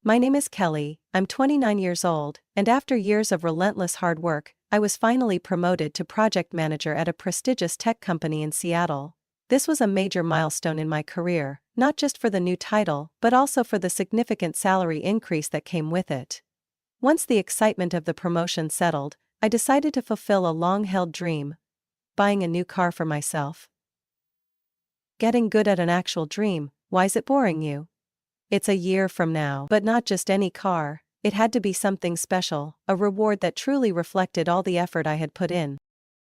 My name is Kelly, I'm 29 years old, and after years of relentless hard work, I was finally promoted to project manager at a prestigious tech company in Seattle. This was a major milestone in my career, not just for the new title, but also for the significant salary increase that came with it. Once the excitement of the promotion settled, I decided to fulfill a long-held dream: buying a new car for myself. Getting good at an actual dream, why's it boring you? It's a year from now, but not just any car. It had to be something special, a reward that truly reflected all the effort I had put in.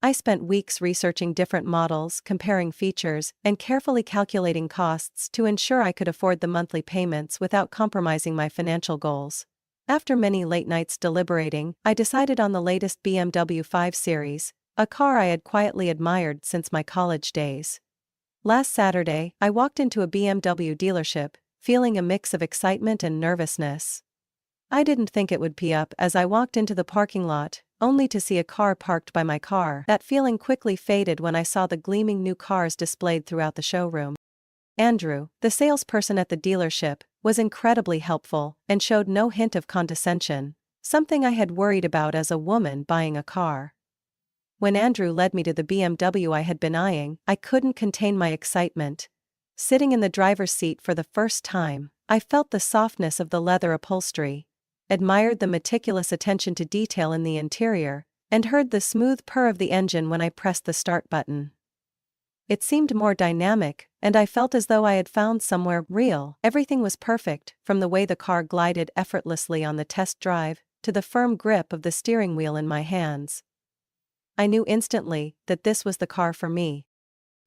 I spent weeks researching different models, comparing features, and carefully calculating costs to ensure I could afford the monthly payments without compromising my financial goals. After many late nights deliberating, I decided on the latest BMW 5 Series, a car I had quietly admired since my college days. Last Saturday, I walked into a BMW dealership, feeling a mix of excitement and nervousness. I didn't think it would pee up as I walked into the parking lot, only to see a car parked by my car. That feeling quickly faded when I saw the gleaming new cars displayed throughout the showroom. Andrew, the salesperson at the dealership, was incredibly helpful and showed no hint of condescension, something I had worried about as a woman buying a car. When Andrew led me to the BMW I had been eyeing, I couldn't contain my excitement. Sitting in the driver's seat for the first time, I felt the softness of the leather upholstery, admired the meticulous attention to detail in the interior, and heard the smooth purr of the engine when I pressed the start button. It seemed more dynamic, and I felt as though I had found somewhere real. Everything was perfect, from the way the car glided effortlessly on the test drive, to the firm grip of the steering wheel in my hands. I knew instantly that this was the car for me.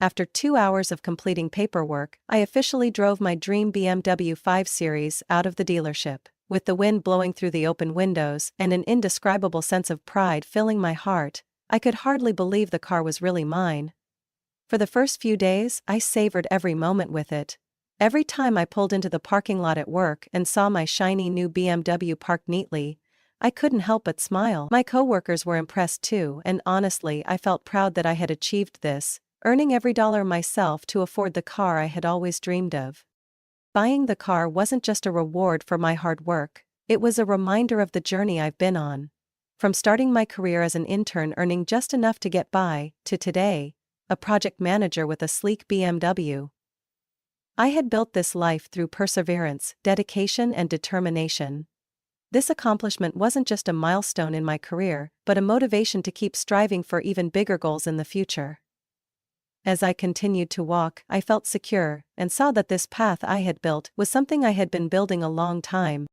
After 2 hours of completing paperwork, I officially drove my dream BMW 5 Series out of the dealership. With the wind blowing through the open windows and an indescribable sense of pride filling my heart, I could hardly believe the car was really mine. For the first few days, I savored every moment with it. Every time I pulled into the parking lot at work and saw my shiny new BMW parked neatly, I couldn't help but smile. My coworkers were impressed too, and honestly, I felt proud that I had achieved this, earning every dollar myself to afford the car I had always dreamed of. Buying the car wasn't just a reward for my hard work, it was a reminder of the journey I've been on. From starting my career as an intern earning just enough to get by, to today, a project manager with a sleek BMW. I had built this life through perseverance, dedication, and determination. This accomplishment wasn't just a milestone in my career, but a motivation to keep striving for even bigger goals in the future. As I continued to walk, I felt secure, and saw that this path I had built was something I had been building a long time.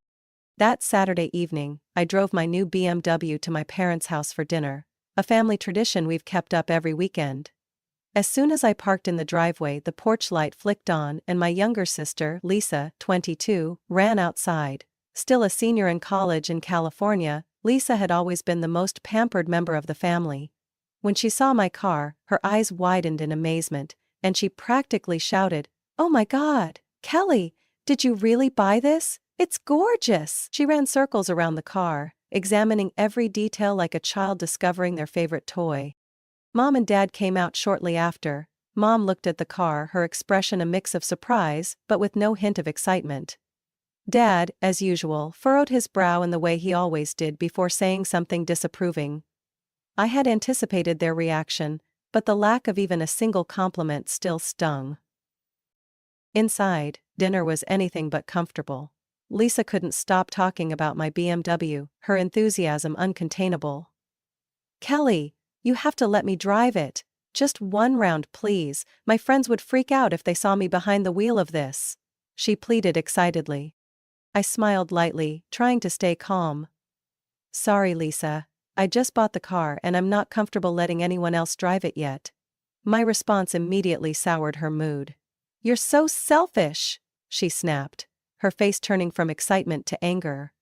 That Saturday evening, I drove my new BMW to my parents' house for dinner, a family tradition we've kept up every weekend. As soon as I parked in the driveway, the porch light flicked on and my younger sister, Lisa, 22, ran outside. Still a senior in college in California, Lisa had always been the most pampered member of the family. When she saw my car, her eyes widened in amazement, and she practically shouted, "Oh my God, Kelly, did you really buy this? It's gorgeous!" She ran circles around the car, examining every detail like a child discovering their favorite toy. Mom and Dad came out shortly after. Mom looked at the car, her expression a mix of surprise, but with no hint of excitement. Dad, as usual, furrowed his brow in the way he always did before saying something disapproving. I had anticipated their reaction, but the lack of even a single compliment still stung. Inside, dinner was anything but comfortable. Lisa couldn't stop talking about my BMW, her enthusiasm uncontainable. "Kelly, you have to let me drive it. Just one round, please. My friends would freak out if they saw me behind the wheel of this," she pleaded excitedly. I smiled lightly, trying to stay calm. "Sorry, Lisa. I just bought the car and I'm not comfortable letting anyone else drive it yet." My response immediately soured her mood. "You're so selfish," she snapped, her face turning from excitement to anger.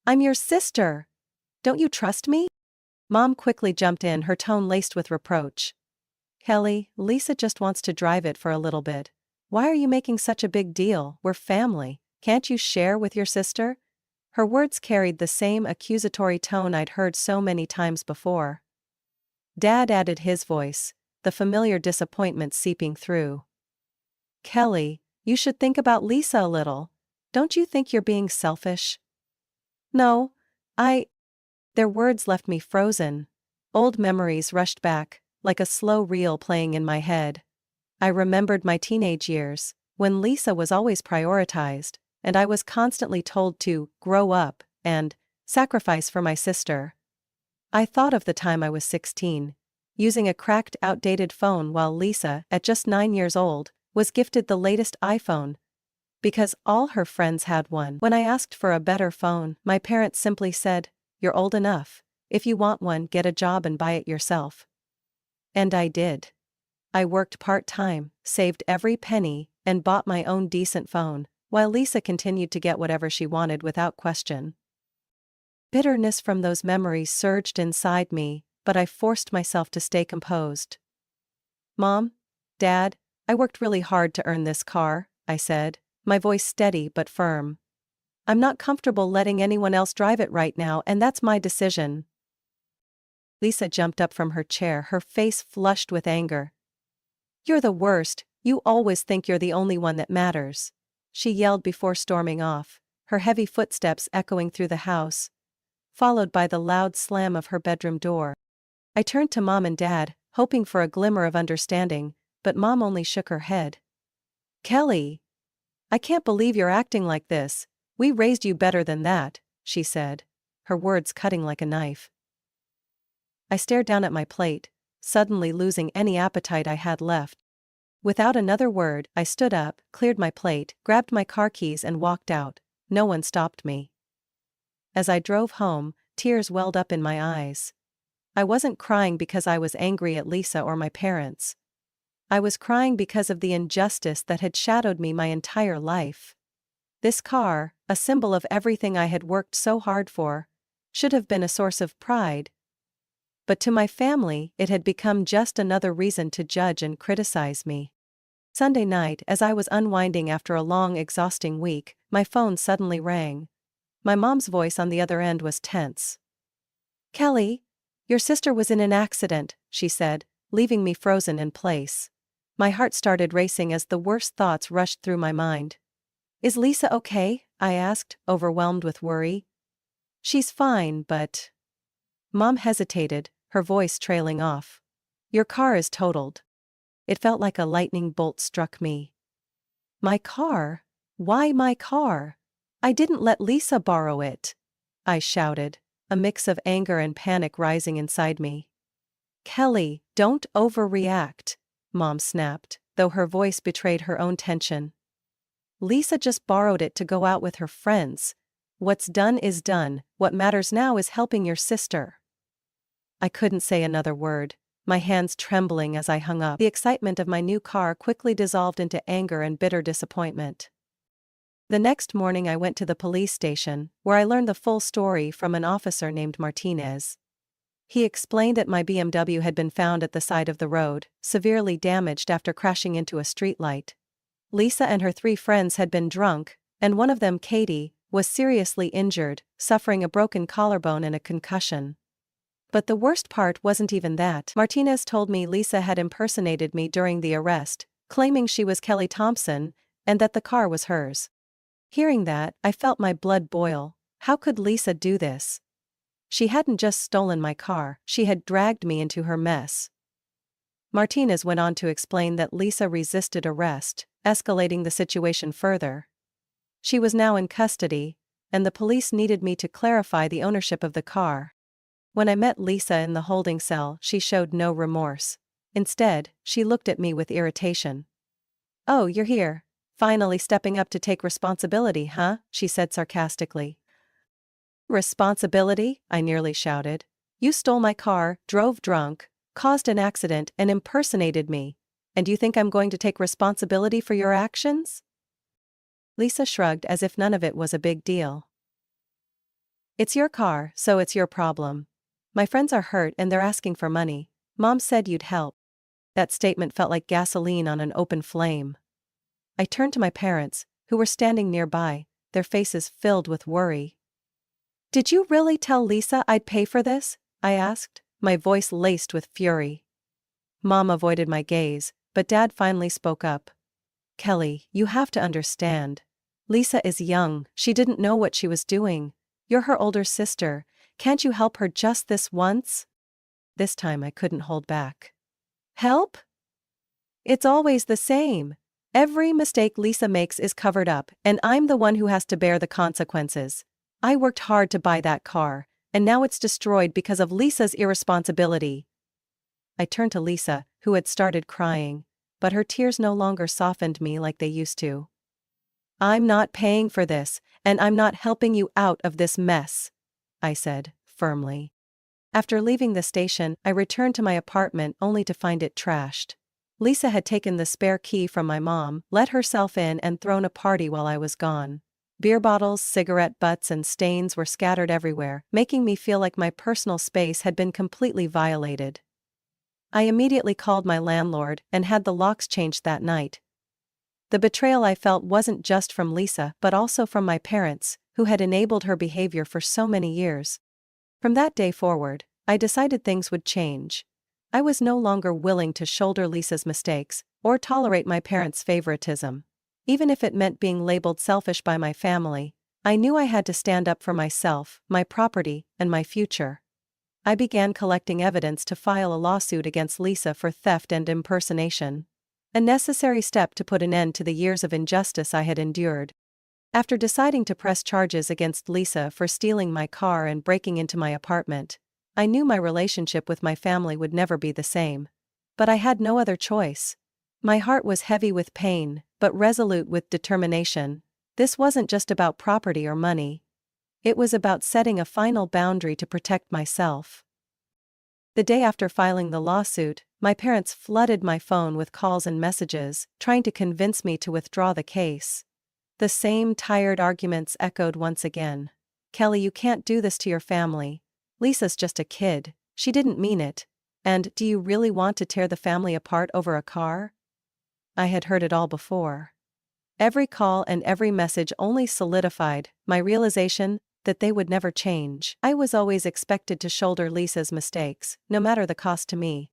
"I'm your sister. Don't you trust me?" Mom quickly jumped in, her tone laced with reproach. "Kelly, Lisa just wants to drive it for a little bit. Why are you making such a big deal? We're family. Can't you share with your sister?" Her words carried the same accusatory tone I'd heard so many times before. Dad added his voice, the familiar disappointment seeping through. "Kelly, you should think about Lisa a little. Don't you think you're being selfish? No, I. Their words left me frozen. Old memories rushed back, like a slow reel playing in my head. I remembered my teenage years, when Lisa was always prioritized, and I was constantly told to grow up and sacrifice for my sister. I thought of the time I was 16, using a cracked, outdated phone while Lisa, at just 9 years old, was gifted the latest iPhone because all her friends had one. When I asked for a better phone, my parents simply said, "You're old enough. If you want one, get a job and buy it yourself." And I did. I worked part-time, saved every penny, and bought my own decent phone, while Lisa continued to get whatever she wanted without question. Bitterness from those memories surged inside me, but I forced myself to stay composed. "Mom, Dad, I worked really hard to earn this car," I said, my voice steady but firm. "I'm not comfortable letting anyone else drive it right now, and that's my decision." Lisa jumped up from her chair, her face flushed with anger. "You're the worst, you always think you're the only one that matters," she yelled before storming off, her heavy footsteps echoing through the house, followed by the loud slam of her bedroom door. I turned to Mom and Dad, hoping for a glimmer of understanding, but Mom only shook her head. "Kelly, I can't believe you're acting like this. We raised you better than that," she said, her words cutting like a knife. I stared down at my plate, suddenly losing any appetite I had left. Without another word, I stood up, cleared my plate, grabbed my car keys and walked out. No one stopped me. As I drove home, tears welled up in my eyes. I wasn't crying because I was angry at Lisa or my parents. I was crying because of the injustice that had shadowed me my entire life. This car, a symbol of everything I had worked so hard for, should have been a source of pride. But to my family, it had become just another reason to judge and criticize me. Sunday night, as I was unwinding after a long, exhausting week, my phone suddenly rang. My mom's voice on the other end was tense. "Kelly, your sister was in an accident," she said, leaving me frozen in place. My heart started racing as the worst thoughts rushed through my mind. "Is Lisa okay?" I asked, overwhelmed with worry. "She's fine, but..." Mom hesitated, her voice trailing off. "Your car is totaled." It felt like a lightning bolt struck me. "My car? Why my car? I didn't let Lisa borrow it," I shouted, a mix of anger and panic rising inside me. "Kelly, don't overreact," Mom snapped, though her voice betrayed her own tension. "Lisa just borrowed it to go out with her friends. What's done is done, what matters now is helping your sister." I couldn't say another word, my hands trembling as I hung up. The excitement of my new car quickly dissolved into anger and bitter disappointment. The next morning I went to the police station, where I learned the full story from an officer named Martinez. He explained that my BMW had been found at the side of the road, severely damaged after crashing into a streetlight. Lisa and her 3 friends had been drunk, and one of them, Katie, was seriously injured, suffering a broken collarbone and a concussion. But the worst part wasn't even that. Martinez told me Lisa had impersonated me during the arrest, claiming she was Kelly Thompson, and that the car was hers. Hearing that, I felt my blood boil. How could Lisa do this? She hadn't just stolen my car, she had dragged me into her mess. Martinez went on to explain that Lisa resisted arrest, escalating the situation further. She was now in custody, and the police needed me to clarify the ownership of the car. When I met Lisa in the holding cell, she showed no remorse. Instead, she looked at me with irritation. "Oh, you're here. Finally stepping up to take responsibility, huh?" she said sarcastically. "Responsibility?" I nearly shouted. "You stole my car, drove drunk, caused an accident, and impersonated me. And you think I'm going to take responsibility for your actions?" Lisa shrugged as if none of it was a big deal. "It's your car, so it's your problem. My friends are hurt and they're asking for money. Mom said you'd help." That statement felt like gasoline on an open flame. I turned to my parents, who were standing nearby, their faces filled with worry. "Did you really tell Lisa I'd pay for this?" I asked, my voice laced with fury. Mom avoided my gaze, but Dad finally spoke up. "Kelly, you have to understand. Lisa is young, she didn't know what she was doing. You're her older sister, can't you help her just this once? This time I couldn't hold back. Help? It's always the same. Every mistake Lisa makes is covered up, and I'm the one who has to bear the consequences. I worked hard to buy that car, and now it's destroyed because of Lisa's irresponsibility. I turned to Lisa, who had started crying, but her tears no longer softened me like they used to. I'm not paying for this, and I'm not helping you out of this mess, I said, firmly. After leaving the station, I returned to my apartment only to find it trashed. Lisa had taken the spare key from my mom, let herself in and thrown a party while I was gone. Beer bottles, cigarette butts and stains were scattered everywhere, making me feel like my personal space had been completely violated. I immediately called my landlord and had the locks changed that night. The betrayal I felt wasn't just from Lisa but also from my parents, who had enabled her behavior for so many years. From that day forward, I decided things would change. I was no longer willing to shoulder Lisa's mistakes or tolerate my parents' favoritism. Even if it meant being labeled selfish by my family, I knew I had to stand up for myself, my property, and my future. I began collecting evidence to file a lawsuit against Lisa for theft and impersonation. A necessary step to put an end to the years of injustice I had endured. After deciding to press charges against Lisa for stealing my car and breaking into my apartment, I knew my relationship with my family would never be the same. But I had no other choice. My heart was heavy with pain, but resolute with determination. This wasn't just about property or money. It was about setting a final boundary to protect myself. The day after filing the lawsuit, my parents flooded my phone with calls and messages, trying to convince me to withdraw the case. The same tired arguments echoed once again. Kelly, you can't do this to your family. Lisa's just a kid, she didn't mean it. And, do you really want to tear the family apart over a car? I had heard it all before. Every call and every message only solidified my realization that they would never change. I was always expected to shoulder Lisa's mistakes, no matter the cost to me.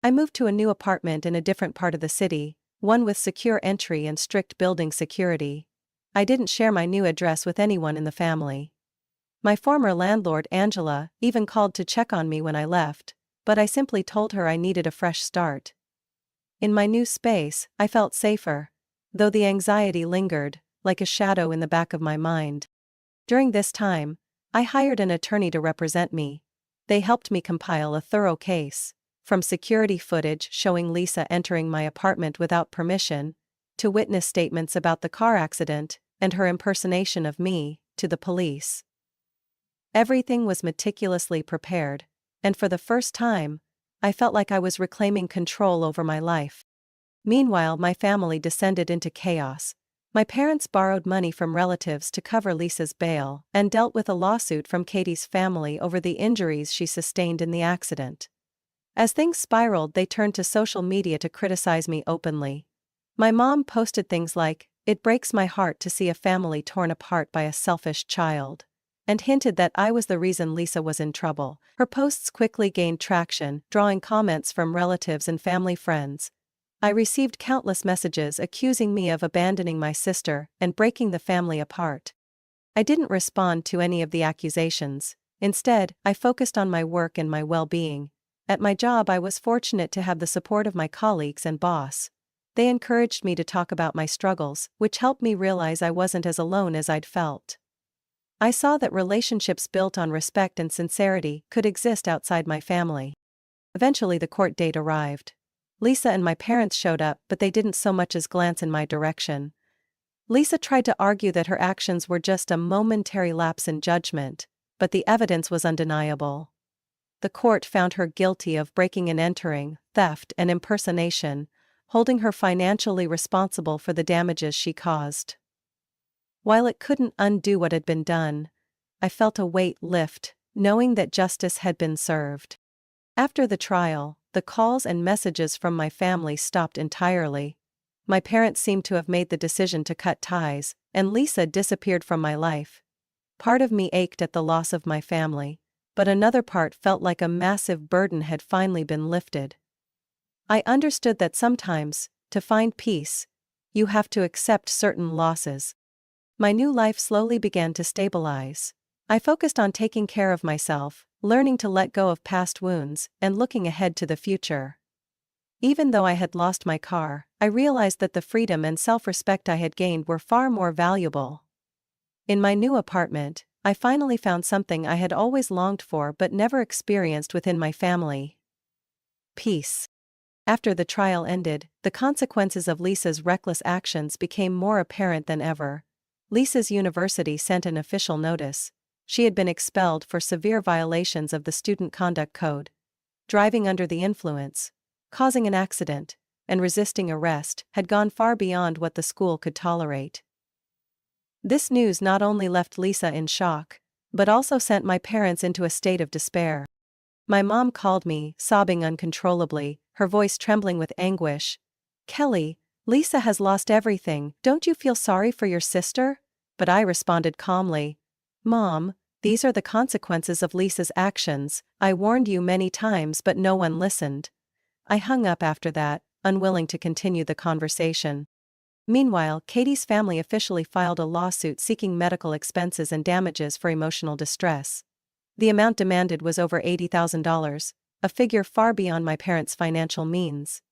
I moved to a new apartment in a different part of the city, one with secure entry and strict building security. I didn't share my new address with anyone in the family. My former landlord, Angela, even called to check on me when I left, but I simply told her I needed a fresh start. In my new space, I felt safer, though the anxiety lingered, like a shadow in the back of my mind. During this time, I hired an attorney to represent me. They helped me compile a thorough case, from security footage showing Lisa entering my apartment without permission, to witness statements about the car accident and her impersonation of me, to the police. Everything was meticulously prepared, and for the first time, I felt like I was reclaiming control over my life. Meanwhile, my family descended into chaos. My parents borrowed money from relatives to cover Lisa's bail and dealt with a lawsuit from Katie's family over the injuries she sustained in the accident. As things spiraled, they turned to social media to criticize me openly. My mom posted things like, "It breaks my heart to see a family torn apart by a selfish child," and hinted that I was the reason Lisa was in trouble. Her posts quickly gained traction, drawing comments from relatives and family friends. I received countless messages accusing me of abandoning my sister and breaking the family apart. I didn't respond to any of the accusations. Instead, I focused on my work and my well-being. At my job, I was fortunate to have the support of my colleagues and boss. They encouraged me to talk about my struggles, which helped me realize I wasn't as alone as I'd felt. I saw that relationships built on respect and sincerity could exist outside my family. Eventually, the court date arrived. Lisa and my parents showed up, but they didn't so much as glance in my direction. Lisa tried to argue that her actions were just a momentary lapse in judgment, but the evidence was undeniable. The court found her guilty of breaking and entering, theft, and impersonation, holding her financially responsible for the damages she caused. While it couldn't undo what had been done, I felt a weight lift, knowing that justice had been served. After the trial, the calls and messages from my family stopped entirely. My parents seemed to have made the decision to cut ties, and Lisa disappeared from my life. Part of me ached at the loss of my family, but another part felt like a massive burden had finally been lifted. I understood that sometimes, to find peace, you have to accept certain losses. My new life slowly began to stabilize. I focused on taking care of myself, learning to let go of past wounds, and looking ahead to the future. Even though I had lost my car, I realized that the freedom and self-respect I had gained were far more valuable. In my new apartment, I finally found something I had always longed for but never experienced within my family: peace. After the trial ended, the consequences of Lisa's reckless actions became more apparent than ever. Lisa's university sent an official notice. She had been expelled for severe violations of the Student Conduct Code. Driving under the influence, causing an accident, and resisting arrest had gone far beyond what the school could tolerate. This news not only left Lisa in shock, but also sent my parents into a state of despair. My mom called me, sobbing uncontrollably, her voice trembling with anguish. "Kelly, Lisa has lost everything, don't you feel sorry for your sister?" But I responded calmly, "Mom, these are the consequences of Lisa's actions. I warned you many times but no one listened." I hung up after that, unwilling to continue the conversation. Meanwhile, Katie's family officially filed a lawsuit seeking medical expenses and damages for emotional distress. The amount demanded was over $80,000, a figure far beyond my parents' financial means.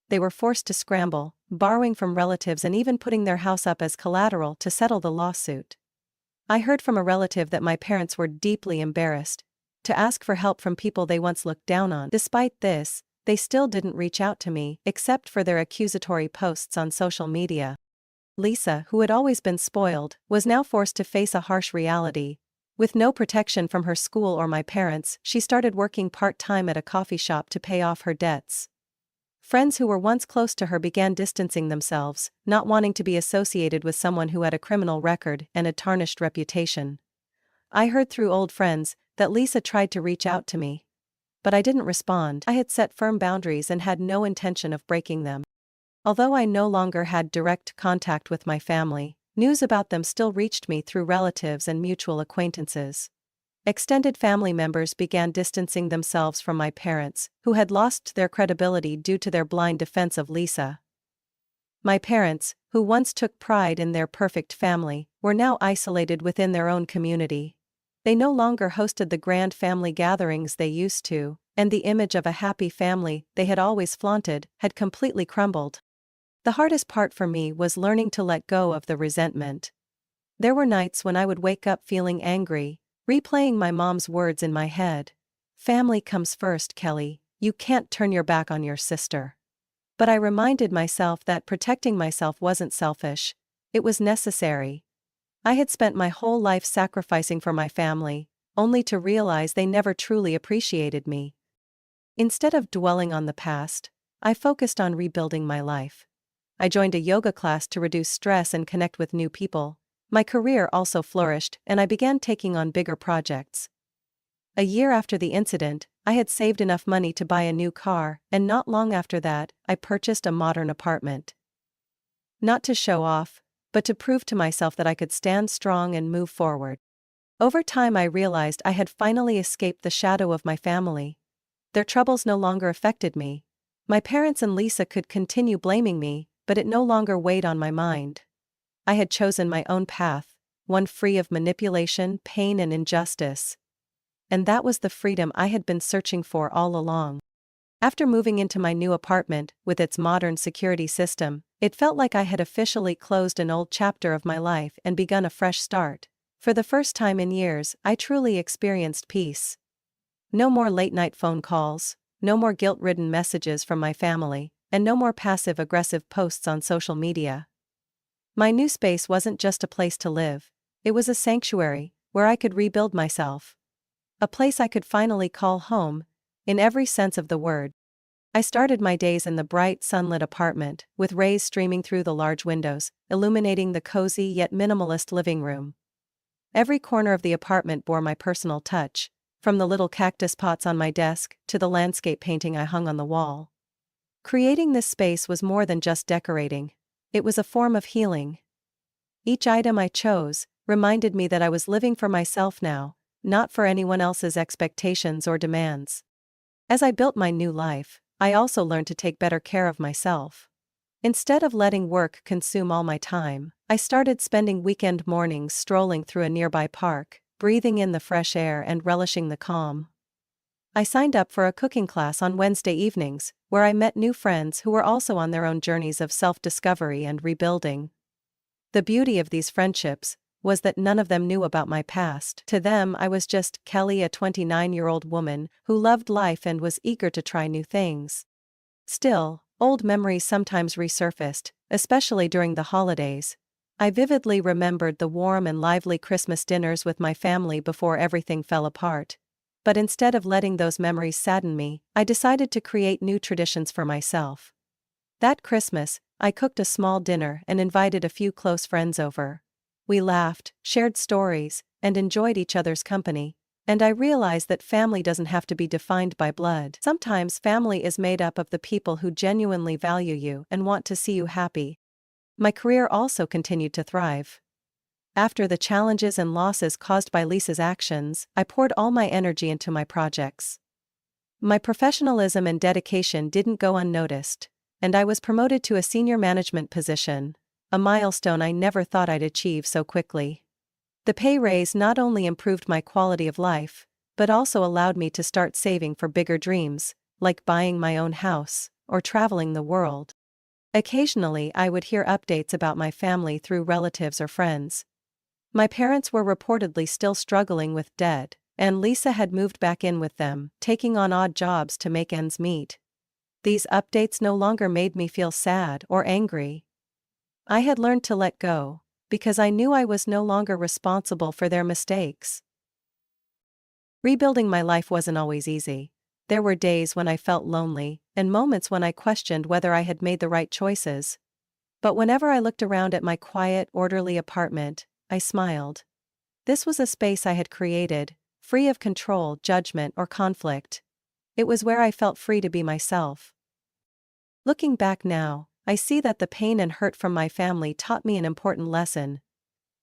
They were forced to scramble, borrowing from relatives and even putting their house up as collateral to settle the lawsuit. I heard from a relative that my parents were deeply embarrassed to ask for help from people they once looked down on. Despite this, they still didn't reach out to me, except for their accusatory posts on social media. Lisa, who had always been spoiled, was now forced to face a harsh reality. With no protection from her school or my parents, she started working part-time at a coffee shop to pay off her debts. Friends who were once close to her began distancing themselves, not wanting to be associated with someone who had a criminal record and a tarnished reputation. I heard through old friends that Lisa tried to reach out to me, but I didn't respond. I had set firm boundaries and had no intention of breaking them. Although I no longer had direct contact with my family, news about them still reached me through relatives and mutual acquaintances. Extended family members began distancing themselves from my parents, who had lost their credibility due to their blind defense of Lisa. My parents, who once took pride in their perfect family, were now isolated within their own community. They no longer hosted the grand family gatherings they used to, and the image of a happy family they had always flaunted had completely crumbled. The hardest part for me was learning to let go of the resentment. There were nights when I would wake up feeling angry, replaying my mom's words in my head. "Family comes first, Kelly, you can't turn your back on your sister." But I reminded myself that protecting myself wasn't selfish, it was necessary. I had spent my whole life sacrificing for my family, only to realize they never truly appreciated me. Instead of dwelling on the past, I focused on rebuilding my life. I joined a yoga class to reduce stress and connect with new people. My career also flourished, and I began taking on bigger projects. A year after the incident, I had saved enough money to buy a new car, and not long after that, I purchased a modern apartment. Not to show off, but to prove to myself that I could stand strong and move forward. Over time I realized I had finally escaped the shadow of my family. Their troubles no longer affected me. My parents and Lisa could continue blaming me, but it no longer weighed on my mind. I had chosen my own path, one free of manipulation, pain, and injustice. And that was the freedom I had been searching for all along. After moving into my new apartment, with its modern security system, it felt like I had officially closed an old chapter of my life and begun a fresh start. For the first time in years, I truly experienced peace. No more late-night phone calls, no more guilt-ridden messages from my family, and no more passive-aggressive posts on social media. My new space wasn't just a place to live, it was a sanctuary, where I could rebuild myself. A place I could finally call home, in every sense of the word. I started my days in the bright, sunlit apartment, with rays streaming through the large windows, illuminating the cozy yet minimalist living room. Every corner of the apartment bore my personal touch, from the little cactus pots on my desk to the landscape painting I hung on the wall. Creating this space was more than just decorating, it was a form of healing. Each item I chose reminded me that I was living for myself now, not for anyone else's expectations or demands. As I built my new life, I also learned to take better care of myself. Instead of letting work consume all my time, I started spending weekend mornings strolling through a nearby park, breathing in the fresh air and relishing the calm. I signed up for a cooking class on Wednesday evenings, where I met new friends who were also on their own journeys of self-discovery and rebuilding. The beauty of these friendships was that none of them knew about my past. To them, I was just Kelly, a 29-year-old woman who loved life and was eager to try new things. Still, old memories sometimes resurfaced, especially during the holidays. I vividly remembered the warm and lively Christmas dinners with my family before everything fell apart. But instead of letting those memories sadden me, I decided to create new traditions for myself. That Christmas, I cooked a small dinner and invited a few close friends over. We laughed, shared stories, and enjoyed each other's company. And I realized that family doesn't have to be defined by blood. Sometimes family is made up of the people who genuinely value you and want to see you happy. My career also continued to thrive. After the challenges and losses caused by Lisa's actions, I poured all my energy into my projects. My professionalism and dedication didn't go unnoticed, and I was promoted to a senior management position, a milestone I never thought I'd achieve so quickly. The pay raise not only improved my quality of life, but also allowed me to start saving for bigger dreams, like buying my own house or traveling the world. Occasionally, I would hear updates about my family through relatives or friends. My parents were reportedly still struggling with debt, and Lisa had moved back in with them, taking on odd jobs to make ends meet. These updates no longer made me feel sad or angry. I had learned to let go, because I knew I was no longer responsible for their mistakes. Rebuilding my life wasn't always easy. There were days when I felt lonely, and moments when I questioned whether I had made the right choices. But whenever I looked around at my quiet, orderly apartment, I smiled. This was a space I had created, free of control, judgment, or conflict. It was where I felt free to be myself. Looking back now, I see that the pain and hurt from my family taught me an important lesson.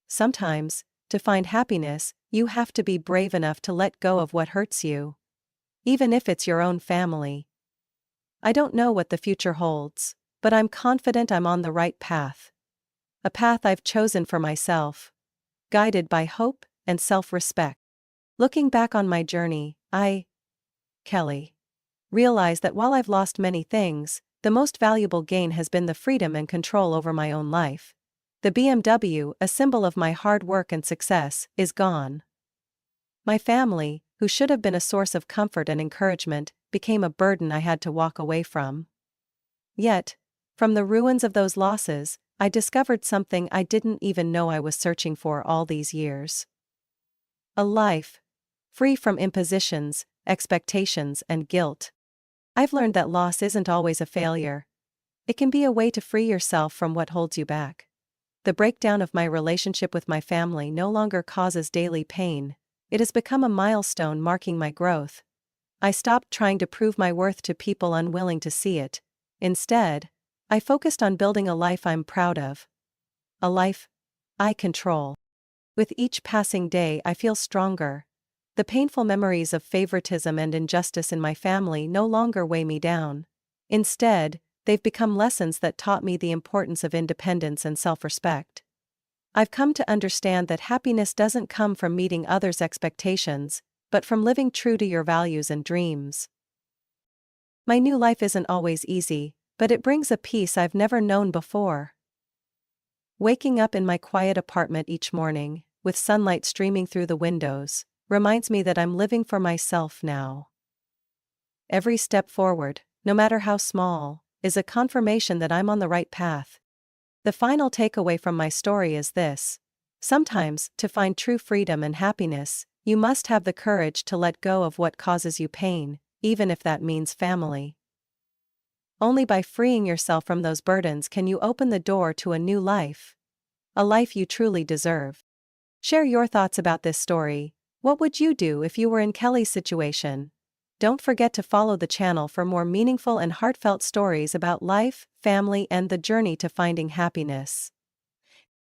Sometimes, to find happiness, you have to be brave enough to let go of what hurts you, even if it's your own family. I don't know what the future holds, but I'm confident I'm on the right path. A path I've chosen for myself, guided by hope and self-respect. Looking back on my journey, Kelly, realize that while I've lost many things, the most valuable gain has been the freedom and control over my own life. The BMW, a symbol of my hard work and success, is gone. My family, who should have been a source of comfort and encouragement, became a burden I had to walk away from. Yet, from the ruins of those losses, I discovered something I didn't even know I was searching for all these years. A life free from impositions, expectations, and guilt. I've learned that loss isn't always a failure. It can be a way to free yourself from what holds you back. The breakdown of my relationship with my family no longer causes daily pain. It has become a milestone marking my growth. I stopped trying to prove my worth to people unwilling to see it. Instead, I focused on building a life I'm proud of. A life I control. With each passing day, I feel stronger. The painful memories of favoritism and injustice in my family no longer weigh me down. Instead, they've become lessons that taught me the importance of independence and self-respect. I've come to understand that happiness doesn't come from meeting others' expectations, but from living true to your values and dreams. My new life isn't always easy, but it brings a peace I've never known before. Waking up in my quiet apartment each morning, with sunlight streaming through the windows, reminds me that I'm living for myself now. Every step forward, no matter how small, is a confirmation that I'm on the right path. The final takeaway from my story is this: sometimes, to find true freedom and happiness, you must have the courage to let go of what causes you pain, even if that means family. Only by freeing yourself from those burdens can you open the door to a new life. A life you truly deserve. Share your thoughts about this story. What would you do if you were in Kelly's situation? Don't forget to follow the channel for more meaningful and heartfelt stories about life, family, and the journey to finding happiness.